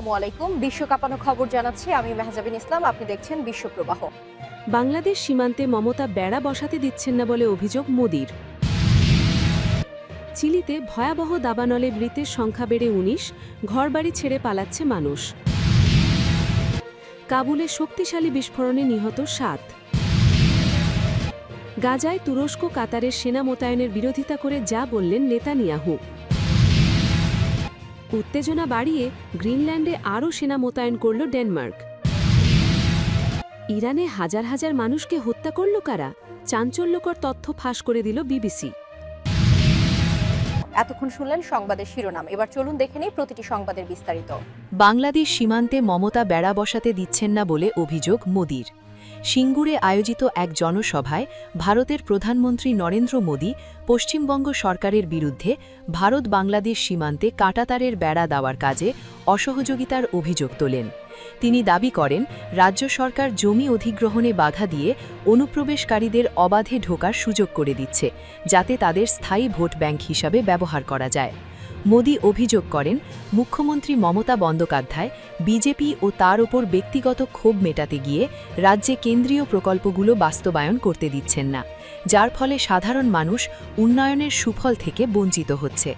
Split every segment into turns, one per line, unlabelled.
আসসালামু আলাইকুম। বিশ্ব কাঁপানো খবর জানাচ্ছি আমি মেহজাবিন ইসলাম। আপনি দেখছেন বিশ্বপ্রবাহ।
বাংলাদেশ সীমান্তে মমতা বেড়া বসাতে দিচ্ছেন না বলে অভিযোগ মোদির। চিলিতে ভয়াবহ দাবানলে মৃতের সংখ্যা বেড়ে ১৯, ঘরবাড়ি ছেড়ে পালাচ্ছে মানুষ। কাবুলে শক্তিশালী বিস্ফোরণে নিহত ৭। গাজায় তুরস্ক কাতারের সেনা মোতায়েনের বিরোধিতা করে যা বললেন নেতানিয়াহু। উত্তেজনা বাড়িয়ে গ্রিনল্যান্ডে আরও সেনা মোতায়েন করল ডেনমার্ক। ইরানে হাজার হাজার মানুষকে হত্যা করল কারা? চাঞ্চল্যকর তথ্য ফাঁস করে দিল বিবিসি।
এতক্ষণ শুনলেন সংবাদের শিরোনাম। এবার চলুন দেখে নিই প্রতিটি সংবাদের বিস্তারিত।
বাংলাদেশ সীমান্তে মমতা বেড়া বসাতে দিচ্ছেন না বলে অভিযোগ মোদির। সিঙ্গুরে আয়োজিত এক জনসভায় ভারতের প্রধানমন্ত্রী নরেন্দ্র মোদি পশ্চিমবঙ্গ সরকারের বিরুদ্ধে ভারত বাংলাদেশ সীমান্তে কাঁটাতারের বেড়া দেওয়ার কাজে অসহযোগিতার অভিযোগ তোলেন। তিনি দাবি করেন, রাজ্য সরকার জমি অধিগ্রহণে বাধা দিয়ে অনুপ্রবেশকারীদের অবাধে ঢোকার সুযোগ করে দিচ্ছে, যাতে তাদের স্থায়ী ভোট ব্যাংক হিসাবে ব্যবহার করা যায়। মোদি অভিযোগ করেন, মুখ্যমন্ত্রী মমতা বন্দ্যোপাধ্যায় বিজেপি ও তার ওপর ব্যক্তিগত ক্ষোভ মেটাতে গিয়ে রাজ্যে কেন্দ্রীয় প্রকল্পগুলো বাস্তবায়ন করতে দিচ্ছেন না, যার ফলে সাধারণ মানুষ উন্নয়নের সুফল থেকে বঞ্চিত হচ্ছে।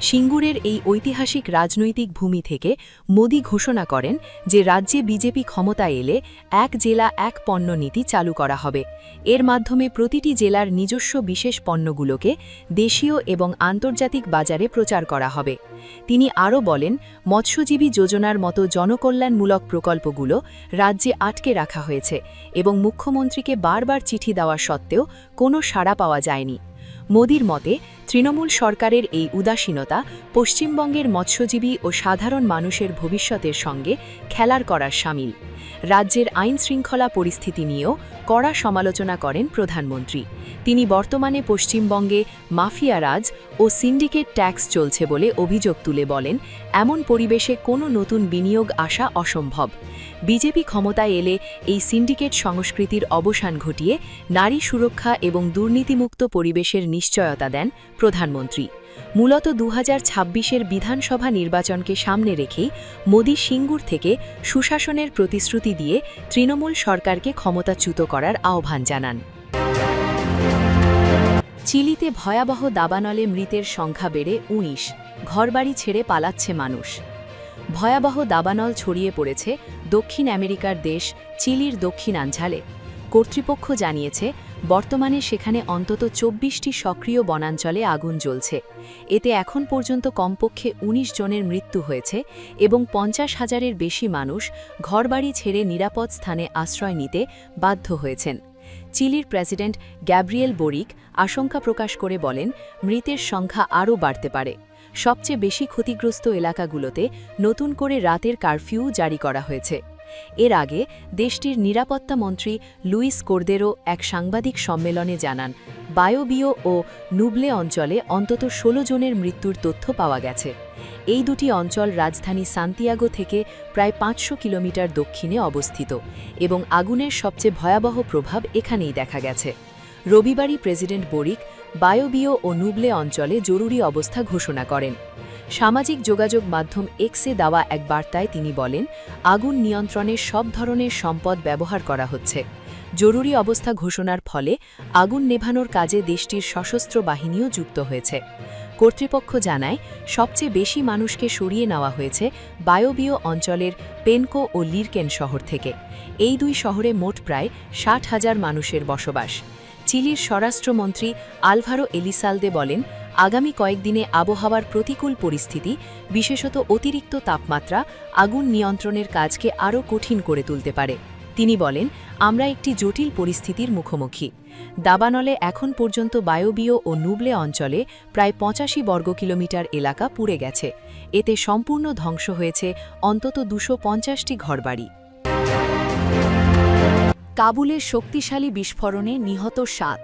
সিঙ্গুরের এই ঐতিহাসিক রাজনৈতিক ভূমি থেকে মোদি ঘোষণা করেন যে রাজ্যে বিজেপি ক্ষমতায় এলে এক জেলা এক পণ্য নীতি চালু করা হবে। এর মাধ্যমে প্রতিটি জেলার নিজস্ব বিশেষ পণ্যগুলোকে দেশীয় এবং আন্তর্জাতিক বাজারে প্রচার করা হবে। তিনি আরও বলেন, মৎস্যজীবী যোজনার মতো জনকল্যাণমূলক প্রকল্পগুলো রাজ্যে আটকে রাখা হয়েছে এবং মুখ্যমন্ত্রীকে বারবার চিঠি দেওয়া সত্ত্বেও কোনো সাড়া পাওয়া যায়নি। মোদির মতে, তৃণমূল সরকারের এই উদাসীনতা পশ্চিমবঙ্গের মৎস্যজীবী ও সাধারণ মানুষের ভবিষ্যতের সঙ্গে খেলার করার শামিল। রাজ্যের আইন শৃঙ্খলা পরিস্থিতি নিয়েও কড়া সমালোচনা করেন প্রধানমন্ত্রী। তিনি বর্তমানে পশ্চিমবঙ্গে মাফিয়া রাজ ও সিন্ডিকেট ট্যাক্স চলছে বলে অভিযোগ তুলে বলেন, এমন পরিবেশে কোনো নতুন বিনিয়োগ আসা অসম্ভব। বিজেপি ক্ষমতায় এলে এই সিন্ডিকেট সংস্কৃতির অবসান ঘটিয়ে নারী সুরক্ষা এবং দুর্নীতিমুক্ত পরিবেশের নিশ্চয়তা দেন প্রধানমন্ত্রী। মূলত ২০২৬-এর বিধানসভা নির্বাচনকে সামনে রেখেই মোদি সিঙ্গুর থেকে সুশাসনের প্রতিশ্রুতি দিয়ে তৃণমূল সরকারকে ক্ষমতাচ্যুত করার আহ্বান জানান। চিলিতে ভয়াবহ দাবানলে মৃতের সংখ্যা বেড়ে ১৯, ঘরবাড়ি ছেড়ে পালাচ্ছে মানুষ। ভয়াবহ দাবানল ছড়িয়ে পড়েছে দক্ষিণ আমেরিকার দেশ চিলির দক্ষিণাঞ্চলে। কর্তৃপক্ষ জানিয়েছে, বর্তমানে সেখানে অন্তত ২৪টি সক্রিয় বনাঞ্চলে আগুন জ্বলছে। এতে এখন পর্যন্ত কমপক্ষে ১৯ জনের মৃত্যু হয়েছে এবং ৫০,০০০-এর বেশি মানুষ ঘরবাড়ি ছেড়ে নিরাপদ স্থানে আশ্রয় নিতে বাধ্য হয়েছেন। চিলির প্রেসিডেন্ট গ্যাব্রিয়েল বোরিক আশঙ্কা প্রকাশ করে বলেন, মৃতের সংখ্যা আরও বাড়তে পারে। সবচেয়ে বেশি ক্ষতিগ্রস্ত এলাকাগুলোতে নতুন করে রাতের কারফিউ জারি করা হয়েছে। এর আগে দেশটির নিরাপত্তা মন্ত্রী লুইস কোর্দেরো এক সাংবাদিক সম্মেলনে জানান, বায়োবিও ও নুবলে অঞ্চলে অন্তত ১৬ জনের মৃত্যুর তথ্য পাওয়া গেছে। এই দুটি অঞ্চল রাজধানী সান্তিয়াগো থেকে প্রায় ৫০০ কিলোমিটার দক্ষিণে অবস্থিত এবং আগুনের সবচেয়ে ভয়াবহ প্রভাব এখানেই দেখা গেছে। রবিবারই প্রেসিডেন্ট বোরিক বায়োবিও ও নুবলে অঞ্চলে জরুরি অবস্থা ঘোষণা করেন। সামাজিক যোগাযোগ মাধ্যম এক্সে দেওয়া এক বার্তায় তিনি বলেন, আগুন নিয়ন্ত্রণে সব ধরনের সম্পদ ব্যবহার করা হচ্ছে। জরুরি অবস্থা ঘোষণার ফলে আগুন নেভানোর কাজে দেশটির সশস্ত্র বাহিনীও যুক্ত হয়েছে। কর্তৃপক্ষ জানায়, সবচেয়ে বেশি মানুষকে সরিয়ে নেওয়া হয়েছে বায়োবিও অঞ্চলের পেনকো ও লিরকেন শহর থেকে। এই দুই শহরে মোট প্রায় ৬০,০০০ মানুষের বসবাস। চিলির স্বরাষ্ট্রমন্ত্রী আলভারো এলিসালদে বলেন, আগামী কয়েকদিনে আবহাওয়ার প্রতিকূল পরিস্থিতি, বিশেষত অতিরিক্ত তাপমাত্রা, আগুন নিয়ন্ত্রণের কাজকে আরও কঠিন করে তুলতে পারে। তিনি বলেন, আমরা একটি জটিল পরিস্থিতির মুখোমুখি। দাবানলে এখন পর্যন্ত বায়োবিও ও নুবলে অঞ্চলে প্রায় ৮৫ বর্গ কিলোমিটার এলাকা পুড়ে গেছে। এতে সম্পূর্ণ ধ্বংস হয়েছে অন্তত ২৫০টি ঘরবাড়ি। কাবুলের শক্তিশালী বিস্ফোরণে নিহত ৭।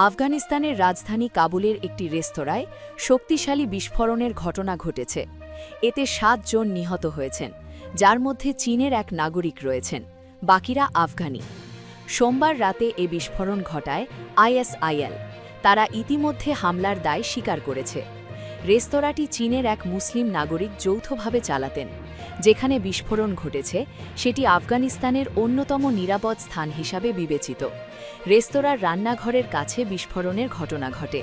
আফগানিস্তানের রাজধানী কাবুলের একটি রেস্তোরাঁয় শক্তিশালী বিস্ফোরণের ঘটনা ঘটেছে। এতে ৭ জন নিহত হয়েছেন, যার মধ্যে চীনের এক নাগরিক রয়েছেন, বাকিরা আফগানি। সোমবার রাতে এ বিস্ফোরণ ঘটায় আইএসআইএল। তারা ইতিমধ্যে হামলার দায় স্বীকার করেছে। রেস্তোরাঁটি চীনের এক মুসলিম নাগরিক যৌথভাবে চালাতেন যেখানে বিস্ফোরণ ঘটেছে সেটি আফগানিস্তানের অন্যতম নিরাপদ স্থান হিসাবে বিবেচিত। রেস্তোরাঁর রান্নাঘরের কাছে বিস্ফোরণের ঘটনা ঘটে।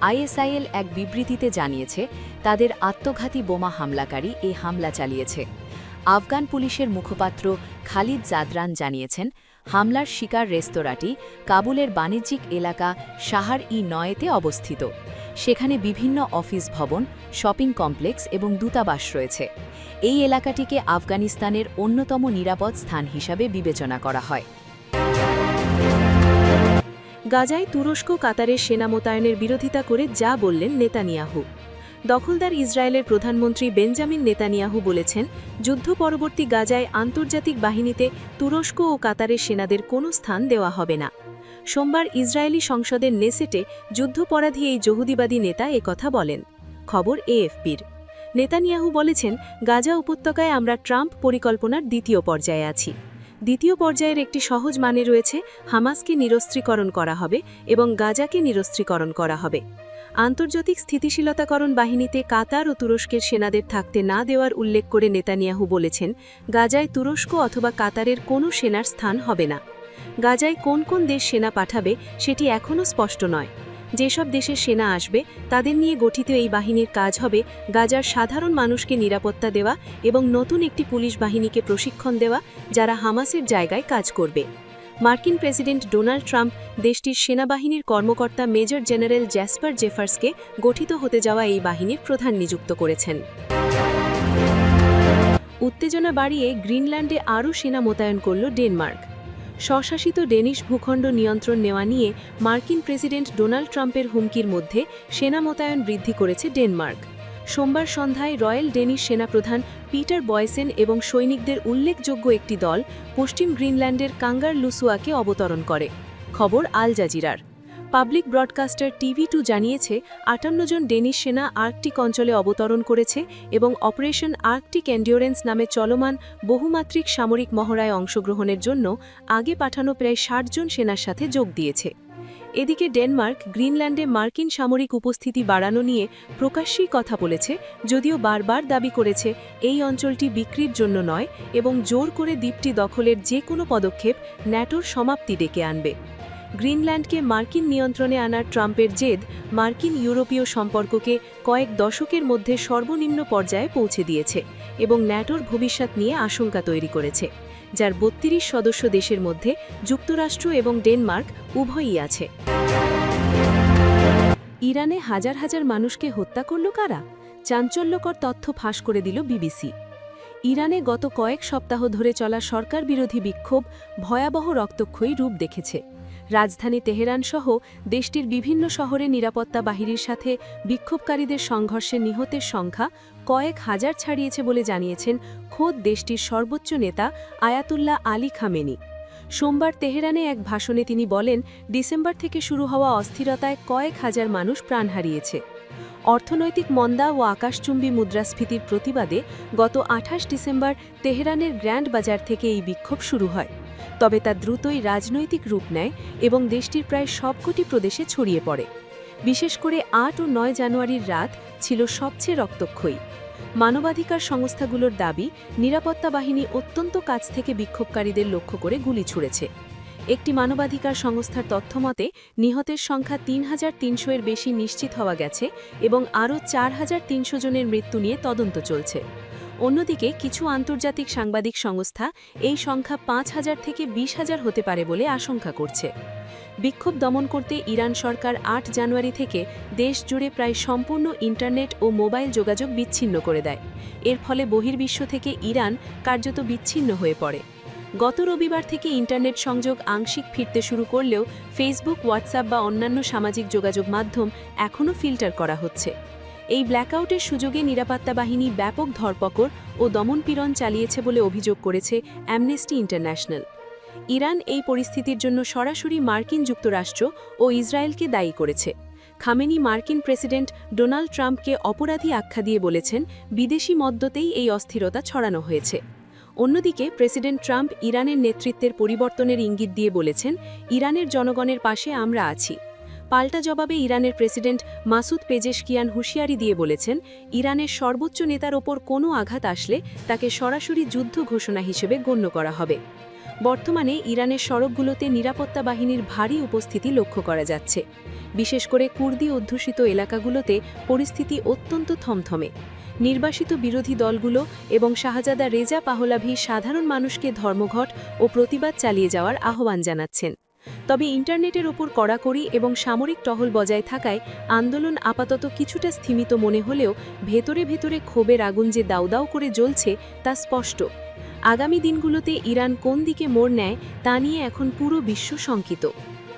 আইএসআইএল এক বিবৃতিতে জানিয়েছে তাদের আত্মঘাতী বোমা হামলাকারী এই হামলা চালিয়েছে। আফগান পুলিশের মুখপাত্র খালিদ জাদরান জানিয়েছেন, হামলার শিকার রেস্তোরাঁটি কাবুলের বাণিজ্যিক এলাকা শাহর-ই-নয়েতে অবস্থিত। সেখানে বিভিন্ন অফিস ভবন, শপিং কমপ্লেক্স এবং দূতাবাস রয়েছে। এই এলাকাটিকে আফগানিস্তানের অন্যতম নিরাপদ স্থান হিসাবে বিবেচনা করা হয়।
গাজায় তুরস্ক কাতারের সেনা মোতায়েনের বিরোধিতা করে যা বললেন নেতানিয়াহু। দখলদার ইসরায়েলের প্রধানমন্ত্রী বেঞ্জামিন নেতানিয়াহু বলেছেন, যুদ্ধ পরবর্তী গাজায় আন্তর্জাতিক বাহিনীতে তুরস্ক ও কাতারের সেনাদের কোনো স্থান দেওয়া হবে না। সোমবার ইসরায়েলি সংসদের নেসেটে যুদ্ধপরাধী এই জহুদিবাদী নেতা একথা বলেন। খবর এএফপির। নেতানিয়াহু বলেছেন, গাজা উপত্যকায় আমরা ট্রাম্প পরিকল্পনার দ্বিতীয় পর্যায়ে আছি। দ্বিতীয় পর্যায়ের একটি সহজ মানে রয়েছে, হামাসকে নিরস্ত্রীকরণ করা হবে এবং গাজাকে নিরস্ত্রীকরণ করা হবে। আন্তর্জাতিক স্থিতিশীলতাকরণ বাহিনীতে কাতার ও তুরস্কের সেনাদের থাকতে না দেওয়ার উল্লেখ করে নেতানিয়াহু বলেছেন, গাজায় তুরস্ক অথবা কাতারের কোনো সেনার স্থান হবে না। গাজায় কোন কোন দেশ সেনা পাঠাবে সেটি এখনও স্পষ্ট নয়। যেসব দেশের সেনা আসবে তাদের নিয়ে গঠিত এই বাহিনীর কাজ হবে গাজার সাধারণ মানুষকে নিরাপত্তা দেওয়া এবং নতুন একটি পুলিশ বাহিনীকে প্রশিক্ষণ দেওয়া, যারা হামাসের জায়গায় কাজ করবে। মার্কিন প্রেসিডেন্ট ডোনাল্ড ট্রাম্প দেশটির সেনাবাহিনীর কর্মকর্তা মেজর জেনারেল জ্যাসপার জেফার্সকে গঠিত হতে যাওয়া এই বাহিনীর প্রধান নিযুক্ত করেছেন। উত্তেজনা বাড়িয়ে গ্রিনল্যান্ডে আরও সেনা মোতায়েন করল ডেনমার্ক। স্বশাসিত ডেনিশ ভূখণ্ড নিয়ন্ত্রণ নেওয়া নিয়ে মার্কিন প্রেসিডেন্ট ডোনাল্ড ট্রাম্পের হুমকির মধ্যে সেনা মোতায়েন বৃদ্ধি করেছে ডেনমার্ক। সোমবার সন্ধ্যায় রয়্যাল ডেনিশ সেনাপ্রধান পিটার বয়সেন এবং সৈনিকদের উল্লেখযোগ্য একটি দল পশ্চিম গ্রিনল্যান্ডের কাঙ্গার লুসুয়াকে অবতরণ করে। খবর আল জাজিরার। পাবলিক ব্রডকাস্টার TV2 জানিয়েছে, 58 জন ডেনিশ সেনা আর্কটিক অঞ্চলে অবতরণ করেছে এবং অপারেশন আর্কটিক এন্ডিওরেন্স নামে চলমান বহুমাত্রিক সামরিক মহড়ায় অংশগ্রহণের জন্য আগে পাঠানো প্রায় 60 জন সেনার সাথে যোগ দিয়েছে। এদিকে ডেনমার্ক গ্রিনল্যান্ডে মার্কিন সামরিক উপস্থিতি বাড়ানো নিয়ে প্রকাশ্যেই কথা বলেছে, যদিও বারবার দাবি করেছে এই অঞ্চলটি বিক্রির জন্য নয় এবং জোর করে দ্বীপটি দখলের যে কোনো পদক্ষেপ ন্যাটোর সমাপ্তি ডেকে আনবে। গ্রিনল্যান্ডকে মার্কিন নিয়ন্ত্রণে আনার ট্রাম্পের জেদ মার্কিন ইউরোপীয় সম্পর্ককে কয়েক দশকের মধ্যে সর্বনিম্ন পর্যায়ে পৌঁছে দিয়েছে এবং ন্যাটোর ভবিষ্যৎ নিয়ে আশঙ্কা তৈরি করেছে, যার 32 সদস্য দেশের মধ্যে যুক্তরাষ্ট্র এবং ডেনমার্ক উভয়ই আছে। ইরানে হাজার হাজার মানুষকে হত্যা করল কারা? চাঞ্চল্যকর তথ্য ফাঁস করে দিল বিবিসি। ইরানে গত কয়েক সপ্তাহ ধরে চলা সরকার বিরোধী বিক্ষোভ ভয়াবহ রক্তক্ষয়ী রূপ দেখেছে। রাজধানী তেহরান সহ দেশটির বিভিন্ন শহরে নিরাপত্তা বাহিনীর সাথে বিক্ষোভকারীদের সংঘর্ষে নিহতের সংখ্যা কয়েক হাজার ছাড়িয়েছে বলে জানিয়েছেন খোদ দেশটির সর্বোচ্চ নেতা আয়াতুল্লাহ আলী খামেনি। সোমবার তেহরানে এক ভাষণে তিনি বলেন, ডিসেম্বর থেকে শুরু হওয়া অস্থিরতায় কয়েক হাজার মানুষ প্রাণ হারিয়েছে। অর্থনৈতিক মন্দা ও আকাশচুম্বী মুদ্রাস্ফীতির প্রতিবাদে গত 28 ডিসেম্বর তেহরানের গ্র্যান্ড বাজার থেকে এই বিক্ষোভ শুরু হয়। তবে তা দ্রুতই রাজনৈতিক রূপ নেয় এবং দেশটির প্রায় সবকটি প্রদেশে ছড়িয়ে পড়ে। বিশেষ করে 8 ও 9 জানুয়ারির রাত ছিল সবচেয়ে রক্তক্ষয়ী। মানবাধিকার সংস্থাগুলোর দাবি, নিরাপত্তা বাহিনী অত্যন্ত কাছ থেকে বিক্ষোভকারীদের লক্ষ্য করে গুলি ছুড়েছে। একটি মানবাধিকার সংস্থার তথ্যমতে নিহতের সংখ্যা 3300 এর বেশি নিশ্চিত হওয়া গেছে এবং আরও 4300 জনের মৃত্যু নিয়ে তদন্ত চলছে। অন্যদিকে কিছু আন্তর্জাতিক সাংবাদিক সংস্থা এই সংখ্যা 5000 থেকে 20000 হতে পারে বলে আশঙ্কা করছে। বিক্ষোভ দমন করতে ইরান সরকার 8 জানুয়ারি থেকে দেশ জুড়ে প্রায় সম্পূর্ণ ইন্টারনেট ও মোবাইল যোগাযোগ বিচ্ছিন্ন করে দেয়। এর ফলে বহির্বিশ্ব থেকে ইরান কার্যত বিচ্ছিন্ন হয়ে পড়ে। গত রবিবার থেকে ইন্টারনেট সংযোগ আংশিক ফিরতে শুরু করলেও ফেসবুক, হোয়াটসঅ্যাপ বা অন্যান্য সামাজিক যোগাযোগ মাধ্যম এখনও ফিল্টার করা হচ্ছে। এই ব্ল্যাকআউটের সুযোগে নিরাপত্তা বাহিনী ব্যাপক ধরপকড় ও দমনপীড়ন চালিয়েছে বলে অভিযোগ করেছে অ্যামনেস্টি ইন্টারন্যাশনাল। ইরান এই পরিস্থিতির জন্য সরাসরি মার্কিন যুক্তরাষ্ট্র ও ইসরায়েলকে দায়ী করেছে। খামেনি মার্কিন প্রেসিডেন্ট ডোনাল্ড ট্রাম্পকে অপরাধী আখ্যা দিয়ে বলেছেন, বিদেশি মদতেই এই অস্থিরতা ছড়ানো হয়েছে। অন্যদিকে প্রেসিডেন্ট ট্রাম্প ইরানের নেতৃত্বের পরিবর্তনের ইঙ্গিত দিয়ে বলেছেন, ইরানের জনগণের পাশে আমরা আছি। পাল্টা জবাবে ইরানের প্রেসিডেন্ট মাসুদ পেজেশকিয়ান হুঁশিয়ারি দিয়ে বলেছেন, ইরানের সর্বোচ্চ নেতার ওপর কোনো আঘাত আসলে তাকে সরাসরি যুদ্ধ ঘোষণা হিসেবে গণ্য করা হবে। বর্তমানে ইরানের সড়কগুলোতে নিরাপত্তা বাহিনীর ভারী উপস্থিতি লক্ষ্য করা যাচ্ছে। বিশেষ করে কুর্দি অধ্যুষিত এলাকাগুলোতে পরিস্থিতি অত্যন্ত থমথমে। নির্বাসিত বিরোধী দলগুলো এবং শাহজাদা রেজা পাহলাভি সাধারণ মানুষকে ধর্মঘট ও প্রতিবাদ চালিয়ে যাওয়ার আহ্বান জানাচ্ছেন। তবে ইন্টারনেটের ওপর কড়াকড়ি এবং সামরিক টহল বজায় থাকায় আন্দোলন আপাতত কিছুটা স্থিমিত মনে হলেও ভেতরে ভেতরে ক্ষোভের আগুন যে দাউদাউ করে জ্বলছে তা স্পষ্ট। আগামী দিনগুলোতে ইরান কোন দিকে মোড় নেয় তা নিয়ে এখন পুরো বিশ্ব শঙ্কিত।